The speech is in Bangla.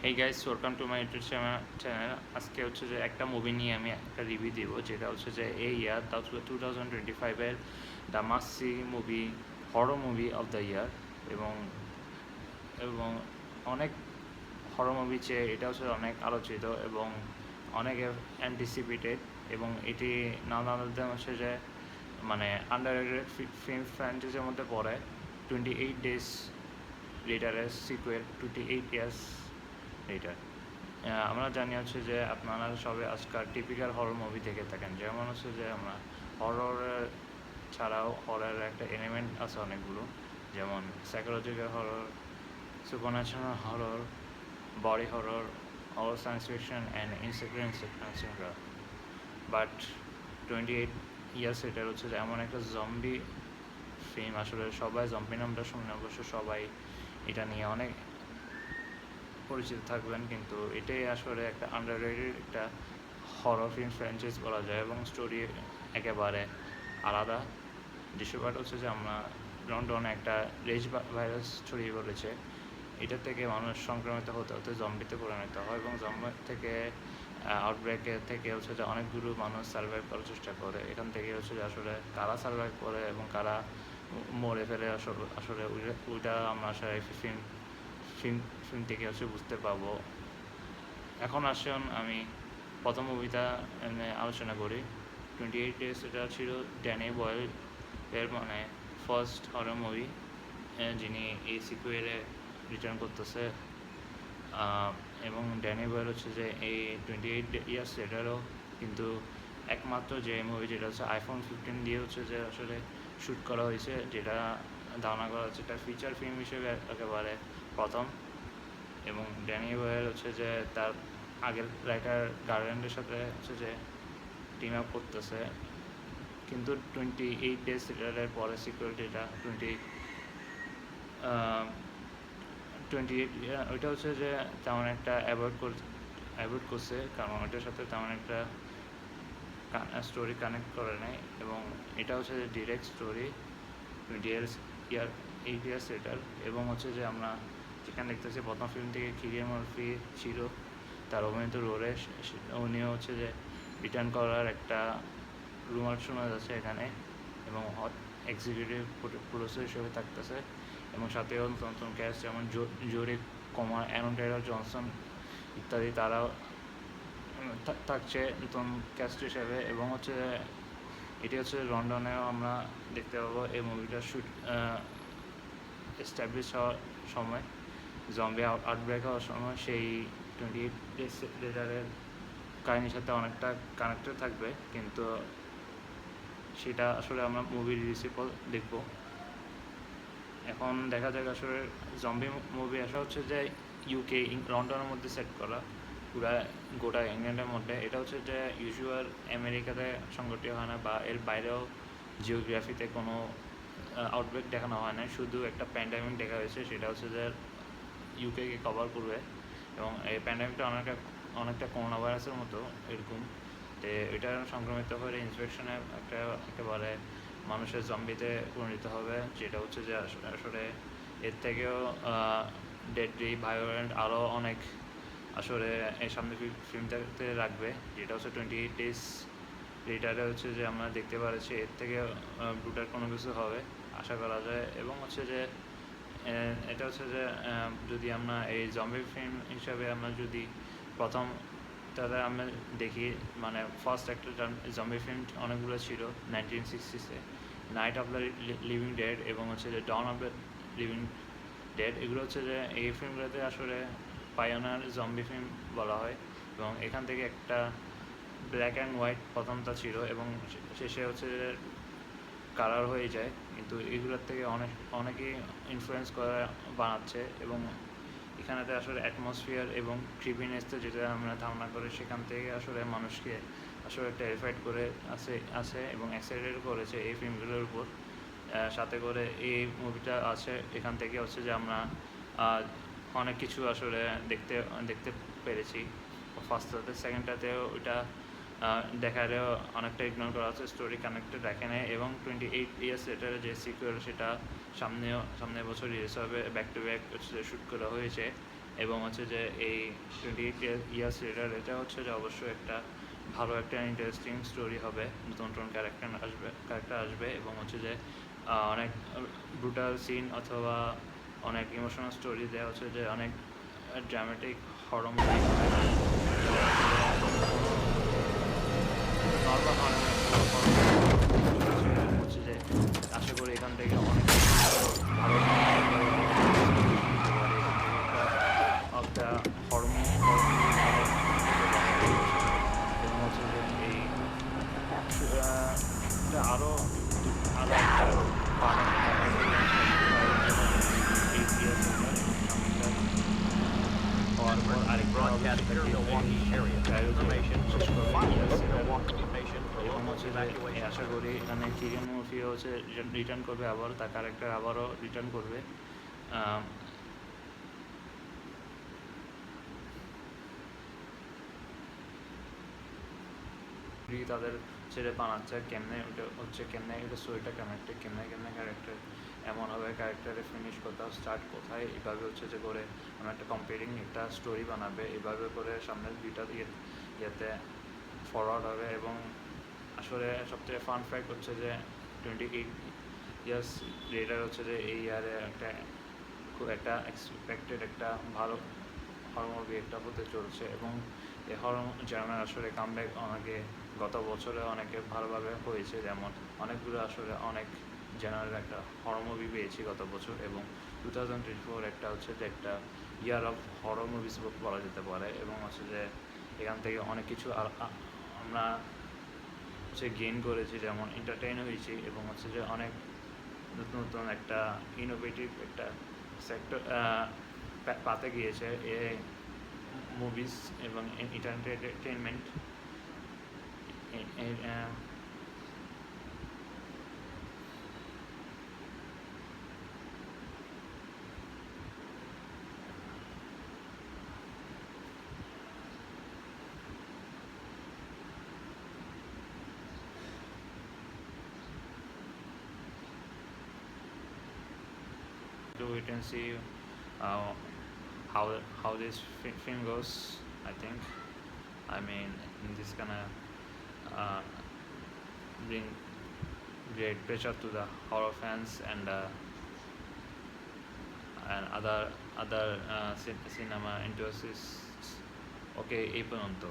Hey guys, welcome to my YouTube channel. আজকে হচ্ছে যে একটা মুভি নিয়ে আমি একটা রিভিউ দিব, যেটা হচ্ছে যে এই ইয়ার 2025-এর the must see movie, horror movie of the year. এবং এবং অনেক হরর মুভি চেয়ে এটা হচ্ছে অনেক আলোচিত এবং অনেক অ্যান্টিসিপেটেড। এবং এটি নানাদের হচ্ছে যে মানে আন্ডাররেটেড ফিল্ম ফ্র্যাঞ্চাইজির মধ্যে পড়ে। 28 ডেজ লেটারের সিকুয়েল, 28 ইয়ার্স লেটার। আমরা জানি হচ্ছে যে আপনারা সবে আজকাল টিপিক্যাল হরর মুভি দেখে থাকেন, যেমন হচ্ছে যে আমরা হরর ছাড়াও হররের একটা এলিমেন্ট আছে অনেকগুলো, যেমন psychological horror, supernatural horror, body horror, all science fiction and in sequence. But 28 years এটার হচ্ছে যে এমন একটা জম্বি ফিল্ম, আসলে সবাই জম্বি নামটা শুনে অবশ্য সবাই এটা নিয়ে অনেক পরিচিত থাকবেন, কিন্তু এটাই আসলে একটা আন্ডাররেটেড একটা হরর ফিল্ম ফ্র্যাঞ্চাইজ বলা যায়। এবং স্টোরি একেবারে আলাদা। দৃশ্যপাট হচ্ছে যে আমরা লন্ডনে একটা রেজ ভাইরাস ছড়িয়ে পড়েছে, এটা থেকে মানুষ সংক্রমিত হতে হতে জম্বিতে পরিণত হয়, এবং জম্বি থেকে আউটব্রেকে থেকে হচ্ছে যে অনেকগুলো মানুষ সার্ভাইভ করার চেষ্টা করে। এখান থেকে হচ্ছে যে আসলে কারা সার্ভাইভ করে এবং কারা মরে ফেলে আসলে ওইটা আমরা আসলে ফিল্ম ফিল্ম ফিল্ম থেকে হচ্ছে বুঝতে পারবো। এখন আসুন আমি প্রথম মুভিটা আলোচনা করি। 28 ডেজ এটা ছিল ড্যানি বয়েল এর মানে ফার্স্ট হরর মুভি, যিনি এই সিকুয়েলে রিটার্ন করতেছে। এবং ড্যানি বয়েল হচ্ছে যে এই 28 ইয়ার্স এটারও কিন্তু একমাত্র যে মুভি, যেটা হচ্ছে আইফোন 15 দিয়ে হচ্ছে যে আসলে শ্যুট করা হয়েছে, যেটা ধারণা করা হচ্ছে এটা ফিচার ফিল্ম হিসেবে একেবারে প্রথম। এবং ড্যানি বয়েল হচ্ছে যে তার আগের রাইটার গার্ল্যান্ডের সাথে হচ্ছে যে টিম আপ করতেছে, কিন্তু 28 ডেজ থ্রিলারের পরে সিকুয়েল যেটা 28 ওইটা হচ্ছে যে তেমন একটা অ্যাভয়েড করছে, কারণ ওইটার সাথে তেমন একটা স্টোরি কানেক্ট করে নেয়। এবং এটা হচ্ছে যে ডিরেক্ট স্টোরি 28 ইয়ার্স লেটার। এবং হচ্ছে যে আমরা যেখানে দেখতেছি প্রথম ফিল্ম থেকে কিলিয়ান মার্ফি ছিল তার অভিনীত রোলে, উনিও হচ্ছে যে রিটার্ন করার একটা রুমার শোনা যাচ্ছে এখানে, এবং এক্সিকিউটিভ প্রডিউসার হিসেবে থাকতেছে। এবং সাথেও নতুন ক্যাস্ট যেমন জোরি কমার, অ্যারন টেইলর জনসন ইত্যাদি তারাও থাকছে নতুন ক্যাস্ট হিসেবে। এবং হচ্ছে এটি হচ্ছে লন্ডনেও আমরা দেখতে পাবো এই মুভিটার শ্যুট এস্টাবলিশ হওয়ার সময়, জম্বি আউটব্রেক হওয়ার সময় সেই 28 ডেজ লেটারের কাহিনীর সাথে অনেকটা কানেক্টেড থাকবে, কিন্তু সেটা আসলে আমরা মুভি রিলিজের পর দেখবো। এখন দেখা যাক আসলে জম্বি মুভি আসা হচ্ছে যে ইউকে লন্ডনের মধ্যে সেট করা, গোটা ইংল্যান্ডের মধ্যে। এটা হচ্ছে যে ইউজুয়াল আমেরিকাতে সংগঠিত হয় না, বা এর বাইরেও জিওগ্রাফিতে কোনো আউটব্রেক দেখানো হয় না, শুধু একটা প্যান্ডামিক দেখা হয়েছে, সেটা হচ্ছে যে ইউকেকে কভার করবে। এবং এই প্যান্ডামিকটা অনেকটা করোনা ভাইরাসের মতো এরকম, তো এটা সংক্রমিত হলে ইনফেকশনে একেবারে মানুষের জম্বিতে পরিণত হবে, যেটা হচ্ছে যে আসলে এর থেকেও ডেডলি ভায়োলেন্ট আরও অনেক আসলে এই সামনে ফিল্মটাতে রাখবে, যেটা হচ্ছে 28 ডেজ লেটারে হচ্ছে যে আমরা দেখতে পাচ্ছি এর থেকে ব্রুটাল কোনো কিছু হবে আশা করা যায়। এবং হচ্ছে যে এটা হচ্ছে যে যদি আমরা এই জম্বি ফিল্ম হিসাবে আমরা যদি প্রথম তাহলে আমরা দেখি, মানে ফার্স্ট একটা জম্বি ফিল্ম অনেকগুলো ছিল 1960-এ, night of the living dead এবং হচ্ছে যে dawn of the living dead. এগুলো হচ্ছে যে এই ফিল্মগুলোতে আসলে পায়োনিয়ার জম্বি ফিল্ম বলা হয়। এবং এখান থেকে একটা ব্ল্যাক অ্যান্ড হোয়াইট প্রথমটা ছিল এবং শেষে হচ্ছে যে কালার হয়ে যায়, কিন্তু এগুলোর থেকে অনেকেই ইনফ্লুয়েন্স করে বানাচ্ছে। এবং এখানেতে আসলে অ্যাটমসফিয়ার এবং ক্রিপিনেসটা যেটা আমরা ধারণা করি, সেখান থেকে আসলে মানুষকে আসলে টেরিফাইড করে আছে এবং এক্সাইটেড করেছে এই ফিল্মগুলোর উপর। সাথে করে এই মুভিটা আছে, এখান থেকে হচ্ছে যে আমরা অনেক কিছু আসলে দেখতে পেরেছি ফার্স্টটাতে। সেকেন্ডটাতেও ওইটা দেখালেও অনেকটা ইগনোর করা হচ্ছে, স্টোরি কানেক্টেড রাখে নেয়। এবং 28 ইয়ার্স লেটারে যে সিকুয়েল, সেটা সামনের বছর রিলিজ হবে, ব্যাক টু ব্যাক হচ্ছে শ্যুট করা হয়েছে। এবং হচ্ছে যে এই 28 ইয়ার্স লেটার এটা হচ্ছে যে অবশ্যই একটা ভালো একটা ইন্টারেস্টিং স্টোরি হবে, নতুন নতুন ক্যারেক্টার আসবে এবং হচ্ছে যে অনেক ব্রুটাল সিন অথবা অনেক ইমোশনাল স্টোরি দেওয়া হচ্ছে যে অনেক ড্রামাটিক হরর মুভি নর্মাল হচ্ছে যে আশা করি এখান থেকে অনেক ভালো একটা হরর এবং হচ্ছে যে এই এটা আরও একটা হওয়ার পর আরেকটা হবে Broadcast here in Milwaukee area. Information from the 5 Milwaukee Nation for এবং local হচ্ছে যে evacuation. আশা করি এখানে কিরিয়ান মুরফিও হচ্ছে রিটার্ন করবে, আবার তার ক্যারেক্টার আবারও রিটার্ন করবে। তাদের ছেড়ে বানাচ্ছে কেমনে, ওটা হচ্ছে কেমনে এটা স্টোরিটা কানেক্টেড, কেমনে ক্যারেক্টার এমন হবে, ক্যারেক্টারে ফিনিশ কোথাও স্টার্ট কোথায়, এইভাবে হচ্ছে যে করে আমরা একটা কম্পিটিং একটা স্টোরি বানাবে, এইভাবে করে সামনের দুইটা ইয়েতে ফরওয়ার্ড হবে। এবং আসলে সবথেকে ফান ফ্যাক্ট হচ্ছে যে 28 ইয়ার্স লেটার হচ্ছে যে এই ইয়ারে খুব একটা এক্সপেক্টেড একটা ভালো হরর মুভি একটা হতে চলছে এবং এই হরর জার্নার আসলে কামব্যাক অনেকে গত বছরে অনেকে ভালোভাবে হয়েছে, যেমন অনেকগুলো আসলে অনেক জেনারেল একটা হরর মুভি পেয়েছি গত বছর এবং 2024 একটা হচ্ছে যে একটা ইয়ার অফ হরর মুভিস বলা যেতে পারে। এবং হচ্ছে যে এখান থেকে অনেক কিছু আমরা হচ্ছে গেইন করেছি, যেমন এন্টারটেইন হয়েছি এবং হচ্ছে যে অনেক নতুন নতুন একটা ইনোভেটিভ একটা সেক্টর পাতে গিয়েছে এ মুভিস এবং entertainment. To wait and see uh, how this film goes. I mean, this gonna bring great pressure to the horror fans and other cinema enthusiasts. Okay, এই পর্যন্ত।